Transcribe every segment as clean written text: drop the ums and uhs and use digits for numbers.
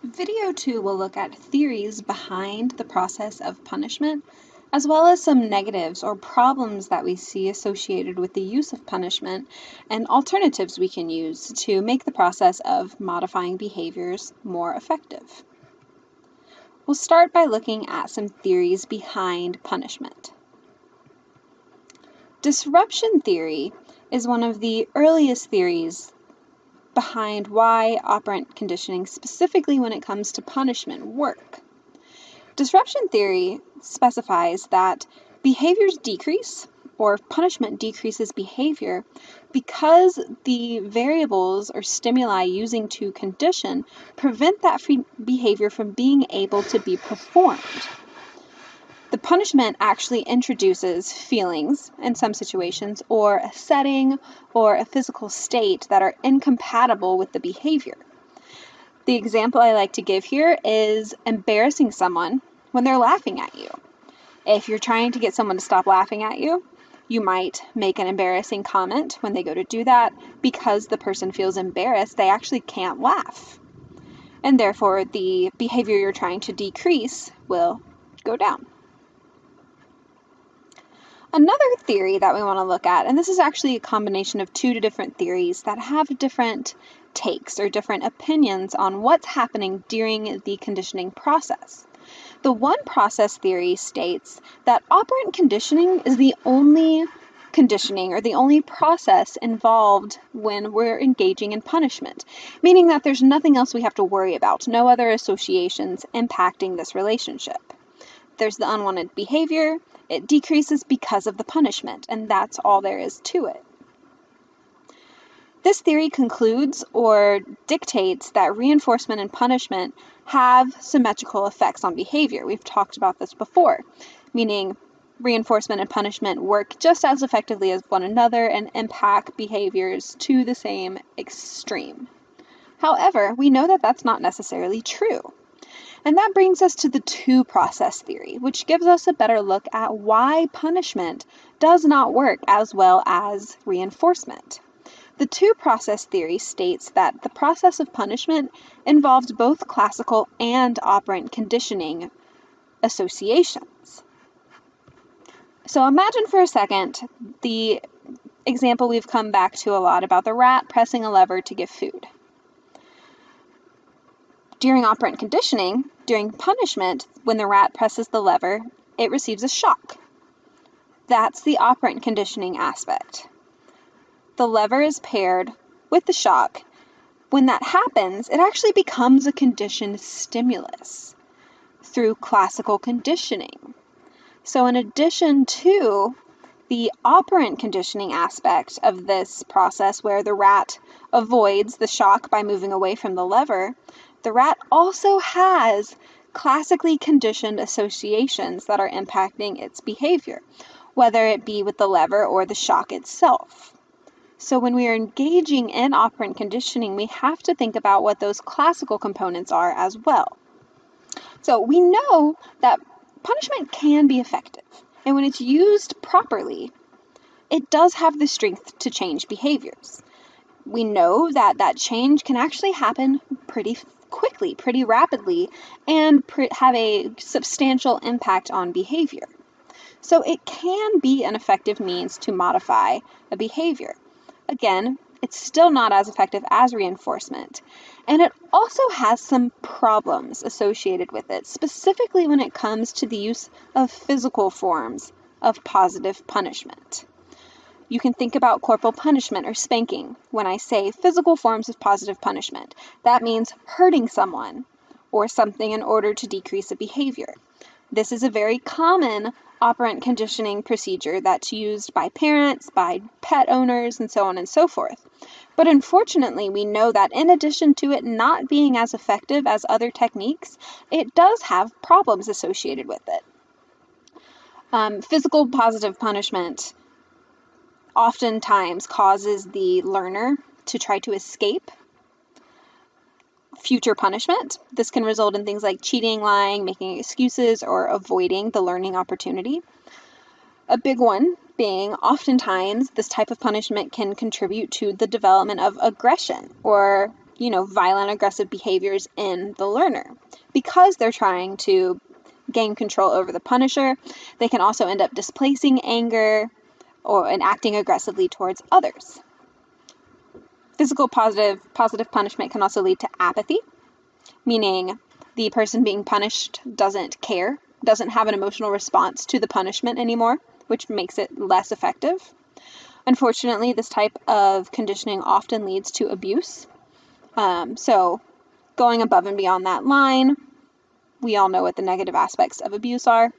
Video 2 will look at theories behind the process of punishment, as well as some negatives or problems that we see associated with the use of punishment and alternatives we can use to make the process of modifying behaviors more effective. We'll start by looking at some theories behind punishment. Disruption theory is one of the earliest theories behind why operant conditioning, specifically when it comes to punishment, work. Disruption theory specifies that behaviors decrease, or punishment decreases behavior, because the variables or stimuli using to condition prevent that behavior from being able to be performed. The punishment actually introduces feelings in some situations, or a setting or a physical state that are incompatible with the behavior. The example I like to give here is embarrassing someone when they're laughing at you. If you're trying to get someone to stop laughing at you, you might make an embarrassing comment when they go to do that. Because the person feels embarrassed, they actually can't laugh. And therefore, the behavior you're trying to decrease will go down. Another theory that we want to look at, and this is actually a combination of two different theories that have different takes or different opinions on what's happening during the conditioning process. The one process theory states that operant conditioning is the only conditioning or the only process involved when we're engaging in punishment, meaning that there's nothing else we have to worry about, no other associations impacting this relationship. There's the unwanted behavior, it decreases because of the punishment, and that's all there is to it. This theory concludes or dictates that reinforcement and punishment have symmetrical effects on behavior. We've talked about this before, meaning reinforcement and punishment work just as effectively as one another and impact behaviors to the same extreme. However, we know that that's not necessarily true. And that brings us to the two-process theory, which gives us a better look at why punishment does not work as well as reinforcement. The two-process theory states that the process of punishment involves both classical and operant conditioning associations. So imagine for a second the example we've come back to a lot about the rat pressing a lever to get food. During operant conditioning, during punishment, when the rat presses the lever, it receives a shock. That's the operant conditioning aspect. The lever is paired with the shock. When that happens, it actually becomes a conditioned stimulus through classical conditioning. So in addition to the operant conditioning aspect of this process, where the rat avoids the shock by moving away from the lever, the rat also has classically conditioned associations that are impacting its behavior, whether it be with the lever or the shock itself. So when we are engaging in operant conditioning, we have to think about what those classical components are as well. So we know that punishment can be effective, and when it's used properly, it does have the strength to change behaviors. We know that that change can actually happen pretty quickly, pretty rapidly, and have a substantial impact on behavior. So it can be an effective means to modify a behavior. Again, it's still not as effective as reinforcement, and it also has some problems associated with it, specifically when it comes to the use of physical forms of positive punishment. You can think about corporal punishment or spanking. When I say physical forms of positive punishment, that means hurting someone or something in order to decrease a behavior. This is a very common operant conditioning procedure that's used by parents, by pet owners, and so on and so forth. But unfortunately, we know that in addition to it not being as effective as other techniques, it does have problems associated with it. Physical positive punishment oftentimes causes the learner to try to escape future punishment. This can result in things like cheating, lying, making excuses, or avoiding the learning opportunity. A big one being oftentimes this type of punishment can contribute to the development of aggression or violent, aggressive behaviors in the learner. Because they're trying to gain control over the punisher, they can also end up displacing anger and acting aggressively towards others. Physical positive punishment can also lead to apathy, meaning the person being punished doesn't care, doesn't have an emotional response to the punishment anymore, which makes it less effective. Unfortunately, this type of conditioning often leads to abuse. So going above and beyond that line, we all know what the negative aspects of abuse are.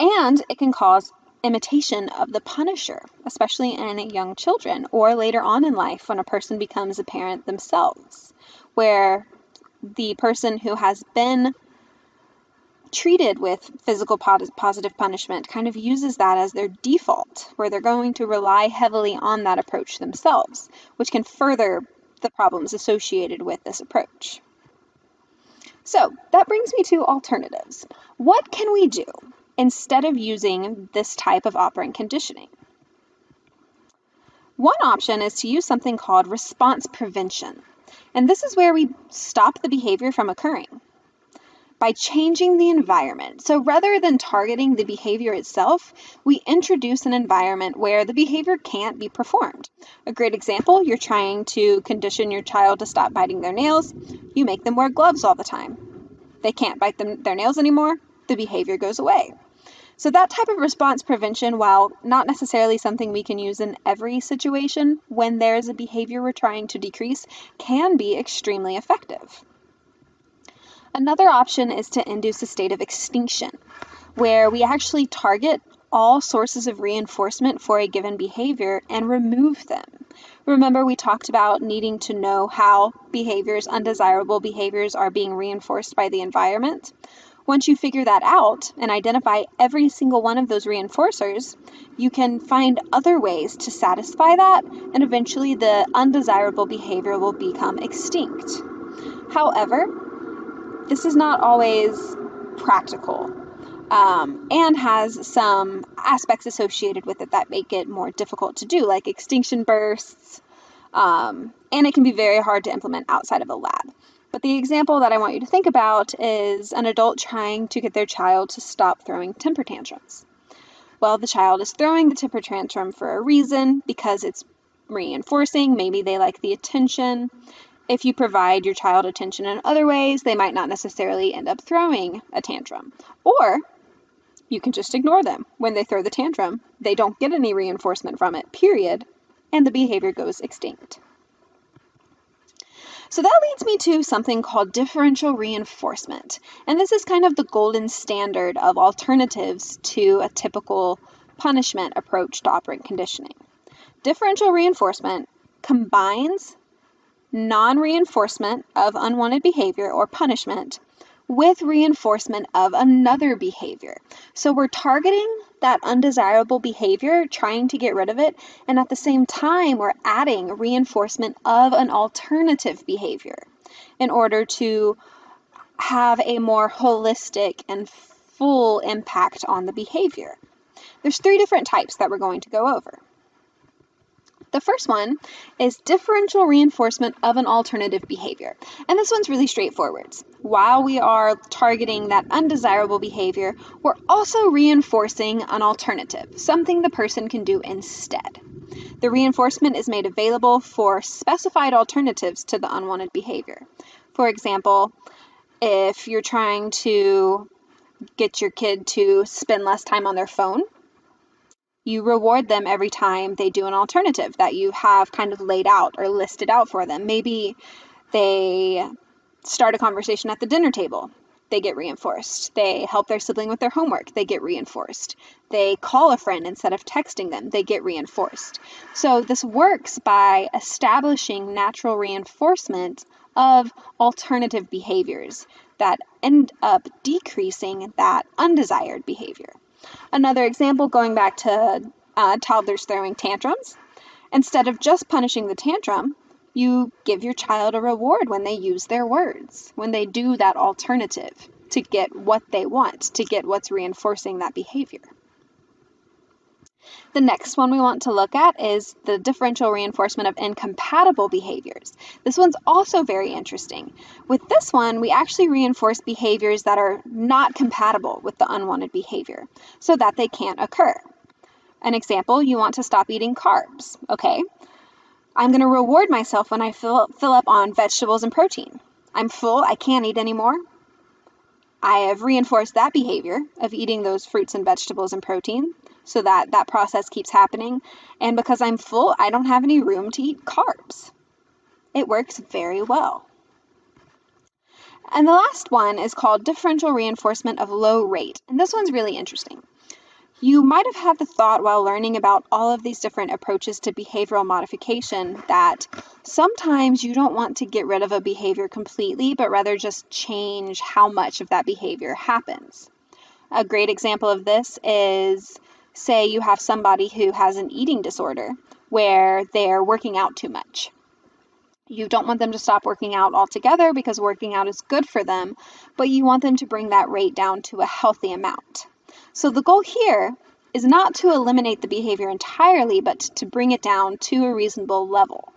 And it can cause imitation of the punisher, especially in young children or later on in life when a person becomes a parent themselves, where the person who has been treated with physical positive punishment kind of uses that as their default, where they're going to rely heavily on that approach themselves, which can further the problems associated with this approach. So that brings me to alternatives. What can we do instead of using this type of operant conditioning? One option is to use something called response prevention, and this is where we stop the behavior from occurring by changing the environment. So rather than targeting the behavior itself, we introduce an environment where the behavior can't be performed. A great example, you're trying to condition your child to stop biting their nails. You make them wear gloves all the time. They can't bite their nails anymore. The behavior goes away. So that type of response prevention, while not necessarily something we can use in every situation when there's a behavior we're trying to decrease, can be extremely effective. Another option is to induce a state of extinction, where we actually target all sources of reinforcement for a given behavior and remove them. Remember, we talked about needing to know how undesirable behaviors, are being reinforced by the environment. Once you figure that out and identify every single one of those reinforcers, you can find other ways to satisfy that, and eventually the undesirable behavior will become extinct. However, this is not always practical, and has some aspects associated with it that make it more difficult to do, like extinction bursts, and it can be very hard to implement outside of a lab. But the example that I want you to think about is an adult trying to get their child to stop throwing temper tantrums. Well, the child is throwing the temper tantrum for a reason, because it's reinforcing. Maybe they like the attention. If you provide your child attention in other ways, they might not necessarily end up throwing a tantrum. Or you can just ignore them. When they throw the tantrum, they don't get any reinforcement from it, period, and the behavior goes extinct. So that leads me to something called differential reinforcement. And this is kind of the golden standard of alternatives to a typical punishment approach to operant conditioning. Differential reinforcement combines non-reinforcement of unwanted behavior or punishment with reinforcement of another behavior. So we're targeting that undesirable behavior, trying to get rid of it, and at the same time we're adding reinforcement of an alternative behavior in order to have a more holistic and full impact on the behavior. There's 3 different types that we're going to go over. The first one is differential reinforcement of an alternative behavior. And this one's really straightforward. While we are targeting that undesirable behavior, we're also reinforcing an alternative, something the person can do instead. The reinforcement is made available for specified alternatives to the unwanted behavior. For example, if you're trying to get your kid to spend less time on their phone, you reward them every time they do an alternative that you have kind of laid out or listed out for them. Maybe they start a conversation at the dinner table. They get reinforced. They help their sibling with their homework. They get reinforced. They call a friend instead of texting them. They get reinforced. So this works by establishing natural reinforcement of alternative behaviors that end up decreasing that undesired behavior. Another example, going back to toddlers throwing tantrums, instead of just punishing the tantrum, you give your child a reward when they use their words, when they do that alternative to get what they want, to get what's reinforcing that behavior. The next one we want to look at is the differential reinforcement of incompatible behaviors. This one's also very interesting. With this one, we actually reinforce behaviors that are not compatible with the unwanted behavior so that they can't occur. An example, you want to stop eating carbs. Okay, I'm going to reward myself when I fill up on vegetables and protein. I'm full, I can't eat anymore. I have reinforced that behavior of eating those fruits and vegetables and protein so that that process keeps happening. And because I'm full, I don't have any room to eat carbs. It works very well. And the last one is called differential reinforcement of low rate. And this one's really interesting. You might have had the thought while learning about all of these different approaches to behavioral modification that sometimes you don't want to get rid of a behavior completely, but rather just change how much of that behavior happens. A great example of this is, say you have somebody who has an eating disorder where they're working out too much. You don't want them to stop working out altogether because working out is good for them, but you want them to bring that rate down to a healthy amount. So the goal here is not to eliminate the behavior entirely, but to bring it down to a reasonable level.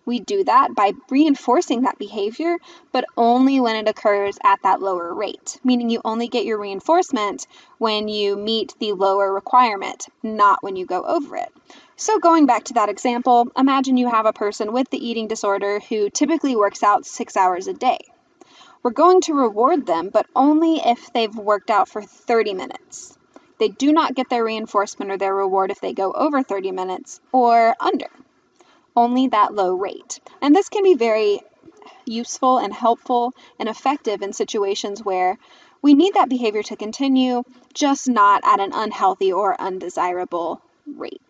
We do that by reinforcing that behavior, but only when it occurs at that lower rate, meaning you only get your reinforcement when you meet the lower requirement, not when you go over it. So going back to that example, imagine you have a person with the eating disorder who typically works out 6 hours a day. We're going to reward them, but only if they've worked out for 30 minutes. They do not get their reinforcement or their reward if they go over 30 minutes or under. Only that low rate. And this can be very useful and helpful and effective in situations where we need that behavior to continue, just not at an unhealthy or undesirable rate.